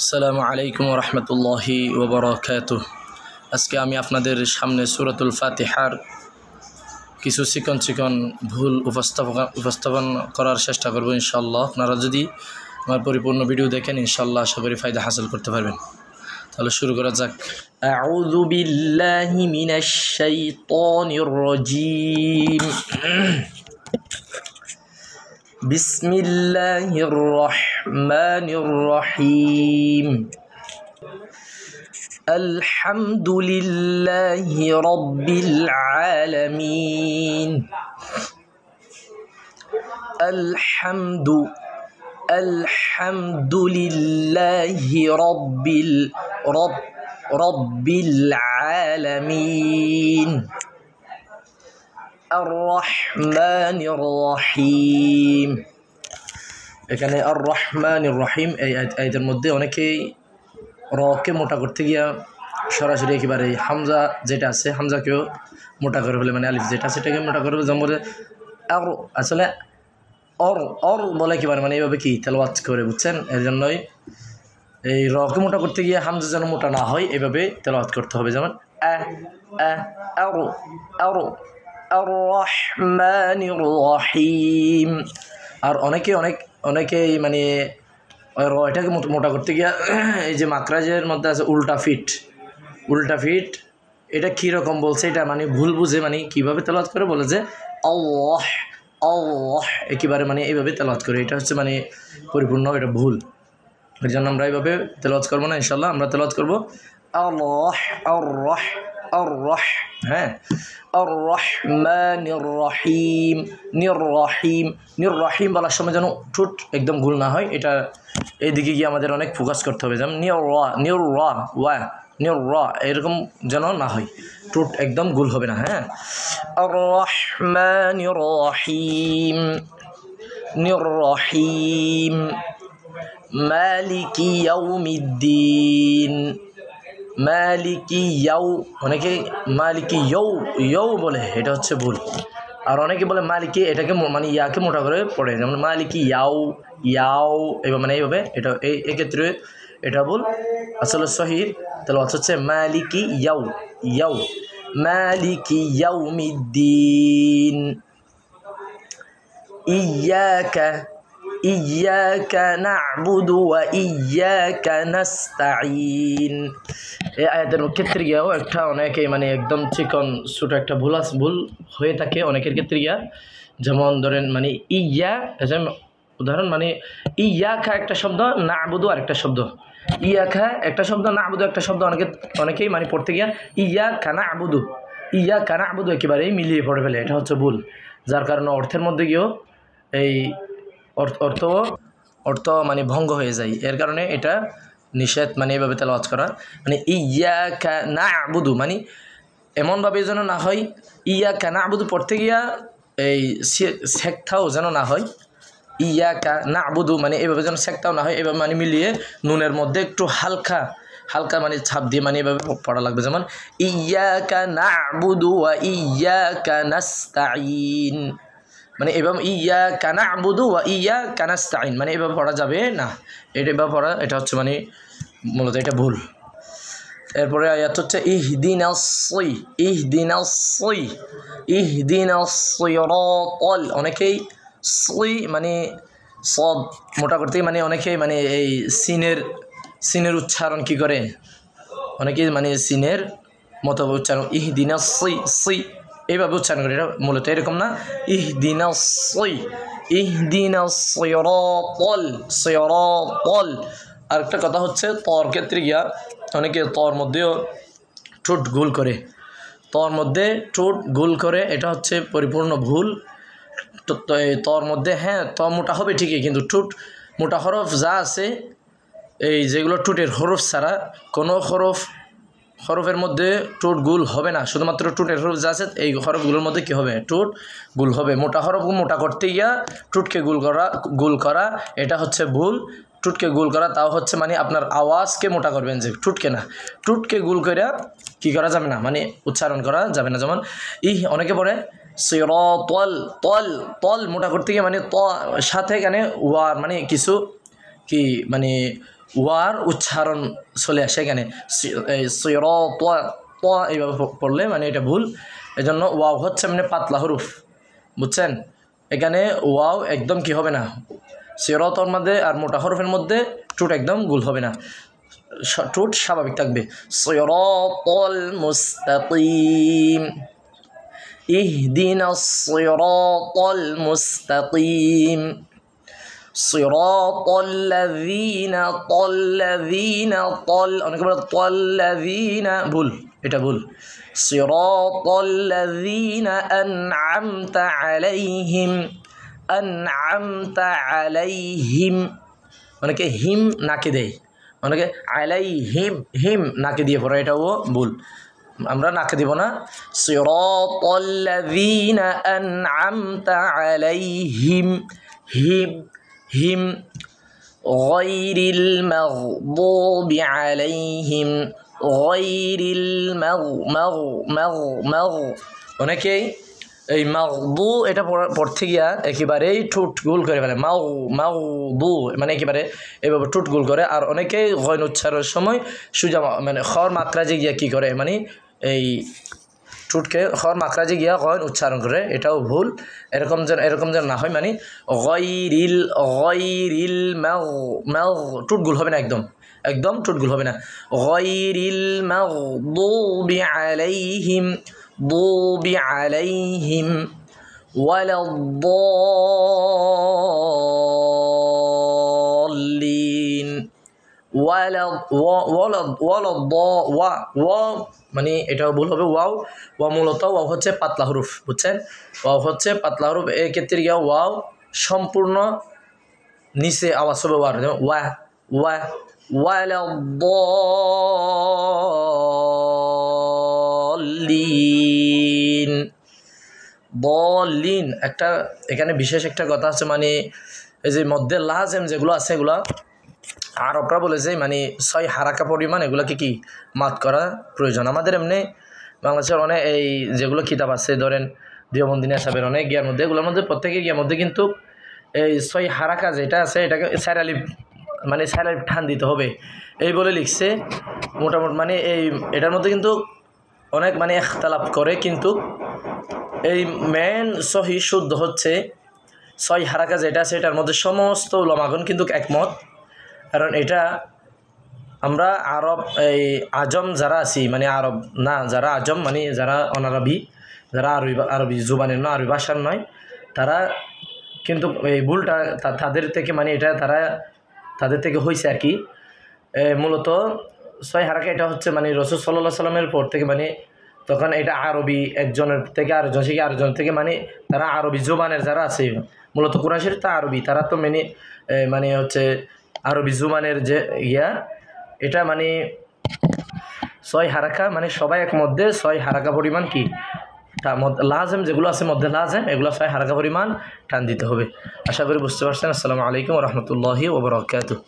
আসসালামু আলাইকুম ওয়া রাহমাতুল্লাহি ওয়া বারাকাতুহু। আজকে আমি আপনাদের সামনে সূরাতুল ফাতিহার কিছু চিকন ভুল উপস্থাপন করার চেষ্টা করব ইনশাআল্লাহ। আপনারা যদি আমার পরিপূর্ণ ভিডিও দেখেন ইনশাআল্লাহ আশা করি ফায়দা হাসিল করতে পারবেন। তাহলে শুরু করা যাক। আউযু বিল্লাহি মিনাশ শাইতানির রাজীম। বিসমিল্লাহির রহমানির রহিম। আলহামদুলিল্লাহি রাব্বিল আলামিন। আলহামদুলিল্লাহি রাব্বিল আলামিন। আর-রহমানির রহিম। এখানে আর-রহমানির রহিম এই আয়াতের মধ্যে অনেকেই রকে মোটা করতে গিয়া সরাসরি একেবারে হামজা যেটা আছে হামজাকেও মোটা করে ফেলে, মানে আলিফ যেটা সেটাকে মোটা করে যেমন বলে আর, আসলে অর বলে একেবারে মানে এইভাবে কি তেলাওয়াত করে, বুঝছেন? এর জন্যই এই রকে মোটা করতে গিয়ে হামজা যেন মোটা না হয় এইভাবে তেলাওয়াত করতে হবে, যেমন আর-রহমানির রহিম। আর অনেকেই মানে এটাকে মোটা করতে গিয়া এই যে মাকরাজের মধ্যে আছে উল্টা ফিট, এটা কীরকম বলছে এটা মানে ভুল বুঝে মানে কীভাবে তেলাওয়াত করে বলে যে আল্লাহ একেবারে মানে এইভাবে তেলাওয়াত করে, এটা হচ্ছে মানে পরিপূর্ণ এটা ভুল। এর জন্য আমরা এইভাবে তেলাওয়াত করবো না, ইনশাল্লাহ আমরা তেলাওয়াত করবো আল্লাহ হ্যাঁ, আর-রহমানির রহিম। নির রহিম বলার সময় যেন ঠোঁট একদম ভুল না হয়, এটা এইদিকে গিয়ে আমাদের অনেক ফোকাস করতে হবে, যেমন নির রা এরকম যেন না হয়, ঠোঁট একদম ভুল হবে না। হ্যাঁ, আর-রহমানির রহিম। নির রহিম। মালিকি ইয়াউমিদ্দিন। মালিকি অনেকে মালিকি ইয়ৌ বলে, এটা হচ্ছে ভুল। আর অনেকে বলে মালিকি, এটাকে মানে ইয়াকে মোটা করে পড়ে, যেমন মালিকি ইয়াও এবার মানে এইভাবে, এটা এক্ষেত্রে এটা ভুল। আসলে সহি তেলাওয়াত হচ্ছে মালিকি ইয়াও মালিকি ইয়াউমিদ্দিন। ইয়াকা না'বুদু ওয়া ইয়াকা নাস্তাঈন। এই আয়াতের ক্ষেত্রে গিয়েও একটা অনেকেই মানে একদম চিকন ছোটো একটা ভুল হয়ে থাকে অনেকের ক্ষেত্রে গিয়া, যেমন ধরেন মানে উদাহরণ মানে ইয়াকা একটা শব্দ, না'বুদু আরেকটা শব্দ। ইয়াকা একটা শব্দ, না'বুদু একটা শব্দ, অনেকেই মানে পড়তে গিয়া ইয়াকা না'বুদু একেবারেই মিলিয়ে পড়ে ফেলে, এটা হচ্ছে ভুল, যার কারণে অর্থের মধ্যে গিয়েও এই অর্থ মানে ভঙ্গ হয়ে যায়। এর কারণে এটা নিষেধ, মানে এইভাবে তেলাওয়াত করা, মানে ইয়াকা না'বুদু মানে এমনভাবে যেন না হয় ইয়াকা না'বুদু পড়তে গিয়া এই শেখতাও যেন না হয়, ইয়াকা না'বুদু মানে এইভাবে যেন শেখতাও না হয়, এভাবে মানে মিলিয়ে নুনের মধ্যে একটু হালকা মানে ছাপ দিয়ে মানে এভাবে পড়া লাগবে, যেমন ইয়াকা না'বুদু ওয়া ইয়াকা নাস্তাঈন। মানে এভাবে ইয়াকা না'বুদু ওয়া ইয়াকা নাস্তাঈন মানে এভাবে পড়া যাবে না, এভাবে পড়া এটা হচ্ছে মানে মূলত এটা ভুল। এরপরে আয়াত হচ্ছে ইহদিনাস সিরাতাল। অনেকেই সই মানে সদ মোটা করতে মানে অনেকেই মানে এই সিনের উচ্চারণ কি করে, অনেকেই মানে সিনের মতো উচ্চারণ ইহদিনাস সি এইভাবে উচ্চারণ করে, এটা মূলত এরকম না। ইহদিনাস সিরাতাল। আরেকটা কথা হচ্ছে তর ক্ষেত্রে গিয়া অনেকে তর মধ্যেও ঠোঁট গোল করে, এটা হচ্ছে পরিপূর্ণ ভুল। তর মধ্যে হ্যাঁ ত মোটা হবে ঠিকই, কিন্তু ঠোঁট মোটা হরফ যা আছে এই যেগুলো ঠোঁটের হরফ ছাড়া কোনো হরফের মধ্যে ঠোঁট গুল হবে না, শুধুমাত্র ঠোঁটের হরফ যা আছে এই হরফগুলোর মধ্যে কী হবে, ঠোঁট গুল হবে। মোটা হরফ মোটা করতে গিয়া ঠোঁটকে গুল করা এটা হচ্ছে ভুল। ঠোঁটকে গুল করা তাও হচ্ছে মানে আপনার আওয়াজকে মোটা করবেন, যে ঠোঁটকে গুল করে কী করা যাবে না, মানে উচ্চারণ করা যাবে না। যেমন অনেকে পড়ে তল মোটা করতে গিয়ে মানে সাথে এখানে ওয়ার মানে কিছু কি মানে ওয়ার উচ্চারণ চলে আসে এখানে সিরাত ত এইভাবে পড়লে মানে এটা ভুল। এজন্য ওয়াও হচ্ছে মানে পাতলা হরুফ, বুঝছেন? এখানে ওয়াও একদম কি হবে না, সিরাতর মধ্যে আর মোটা হরফের মধ্যে টুট একদম গুল হবে না, টুট স্বাভাবিক থাকবে। সিরাতাল মুস্তাকিম, ইহদিনাস সিরাতাল মুস্তাকিম, সিরাতাল্লাযীনা তাল্লাযীনা তাল, অনেকে বলে তাল্লাযীনা, ভুল, এটা ভুল। সিরাতাল্লাযীনা আন'আমতা আলাইহিম, আন'আমতা আলাইহিম, অনেকে হিম নাকে দেয়, অনেকে আলাইহিম হিম নাকে দিয়ে পড়ে, এটাও ভুল, আমরা নাকে দিব না। সিরাতাল্লাযীনা আন'আমতা আলাইহিম, হিম হিম, গায়রিল মাগদুবি আলাইহিম, গায়রিল অনেকেই এই মাগদু এটা পড়তে গিয়া একেবারেই ঠোঁট গোল করে ফেলে, মাগদু মানে একেবারে এভাবে ঠোঁট গোল করে। আর অনেকেই গইন উচ্চারণের সময় সুজা মানে খর মাত্রাজে গিয়া কি করে, মানে এই ঠোঁটকে খর মাত্রাজে গিয়া গইন উচ্চারণ করে, এটাও ভুল। এরকম যেন না হয়, মানে গায়রিল ঠোঁট গোল হবে না, একদম ঠোঁট গোল হবে না। গায়রিল মাগদুবি আলাইহিম, দুবি আলাইহিম, ওয়ালাদ-দাল্লিন, মানে এটাও ভুল হবে। ওয়া মূলত ওয়াও হচ্ছে পাতলা হরুফ, বুঝছেন? ওয়াও হচ্ছে পাতলা হরুফ, এক্ষেত্রে গিয়া ওয়াও সম্পূর্ণ নিচে আওয়াজ হবে ওয়ার, যেমন ওয়ালাদ-দাল্লিন, দলিন। একটা এখানে বিশেষ একটা কথা আছে, মানে এই যে মধ্যে লাজেম যেগুলো আছে এগুলো আরবরা বলেছে মানে 6 হারাকা পরিমাণ এগুলোকে কি মাত করা প্রয়োজন। আমাদের এমনি বাংলাদেশের অনেক এই যেগুলো কিতাব আছে, ধরেন দেওবন্দি সাহেবের অনেক গিয়ার মধ্যে, এগুলোর মধ্যে প্রত্যেকের গিয়ার মধ্যে কিন্তু এই 6 হারাকা যেটা আছে এটাকে সাইরালিফ মানে সাইরালিফ ঠান দিতে হবে এই বলে লিখছে মোটামুটি। মানে এটার মধ্যে কিন্তু অনেক মানে ইখতিলাফ করে, কিন্তু এই মেন সহি শুদ্ধ হচ্ছে 6 হারাকা যেটা আছে এটার মধ্যে সমস্ত উলামাগণ কিন্তু একমত। কারণ এটা আমরা আরব এই আজম যারা আছি, মানে আরব না যারা আজম মানে যারা অনারবি, যারা আরবি জুবানের নয়, আরবি ভাষার নয়, তারা কিন্তু এই ভুলটা তাদের থেকে মানে এটা তাদের থেকে হয়েছে আর কি। মূলত 6 হারাকা এটা হচ্ছে মানে রাসূল সাল্লাল্লাহু আলাইহি সাল্লামের পর থেকে, মানে তখন এটা আরবি একজনের থেকে আরেকজন শিখে, আরেকজন থেকে, মানে তারা আরবি জুবানের যারা আছে, মূলত কোরআন শরীফ তা আরবি, তারা তো মানে হচ্ছে আরবি জুবানের যে এটা মানে 6 হারাকা, মানে সবাই এক মধ্যে 6 হারাকা পরিমাণ কি তার মধ্যে লাজেম যেগুলো আছে মধ্যে লাজেম এগুলো 6 হারাকা পরিমাণ টান দিতে হবে। আশা করি বুঝতে পারছেন। আসসালামু আলাইকুম ওয়া রাহমাতুল্লাহি ওয়া বারাকাতুহু।